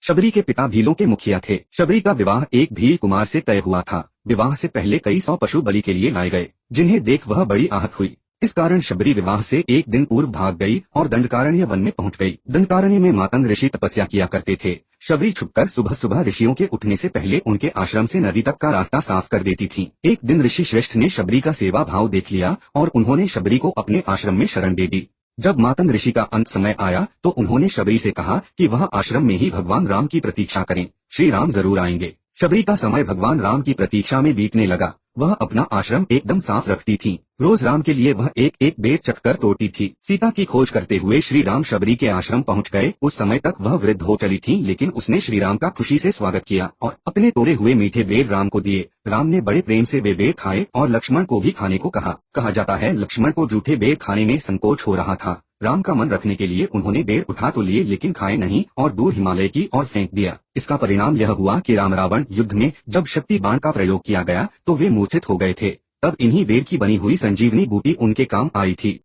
शबरी के पिता भीलों के मुखिया थे। शबरी का विवाह एक भील कुमार से तय हुआ था। विवाह से पहले कई 100 पशु बलि के लिए लाए गए, जिन्हें देख वह बड़ी आहत हुई। इस कारण शबरी विवाह से एक दिन पूर्व भाग गई और दंडकारण्य वन में पहुंच गई। दंडकारण्य में मातंग ऋषि तपस्या किया करते थे। शबरी छुपकर सुबह सुबह ऋषियों के उठने से पहले उनके आश्रम से नदी तक का रास्ता साफ कर देती थी। एक दिन ऋषि श्रेष्ठ ने शबरी का सेवा भाव देख लिया और उन्होंने शबरी को अपने आश्रम में शरण दे दी। जब मातंग ऋषि का अंत समय आया तो उन्होंने शबरी से कहा कि वह आश्रम में ही भगवान राम की प्रतीक्षा करें, श्री राम जरूर आएंगे। शबरी का समय भगवान राम की प्रतीक्षा में बीतने लगा। वह अपना आश्रम एकदम साफ रखती थी। रोज राम के लिए वह एक एक बेर चखकर तोड़ती थी। सीता की खोज करते हुए श्री राम शबरी के आश्रम पहुंच गए। उस समय तक वह वृद्ध हो चली थी, लेकिन उसने श्री राम का खुशी से स्वागत किया और अपने तोड़े हुए मीठे बेर राम को दिए। राम ने बड़े प्रेम से वे बेर खाए और लक्ष्मण को भी खाने को कहा। कहा जाता है लक्ष्मण को जूठे बेर खाने में संकोच हो रहा था। राम का मन रखने के लिए उन्होंने बेर उठा तो लिए, लेकिन खाए नहीं और दूर हिमालय की ओर फेंक दिया। इसका परिणाम यह हुआ कि राम रावण युद्ध में जब शक्ति बाण का प्रयोग किया गया तो वे मूर्छित हो गए थे। तब इन्हीं बेर की बनी हुई संजीवनी बूटी उनके काम आई थी।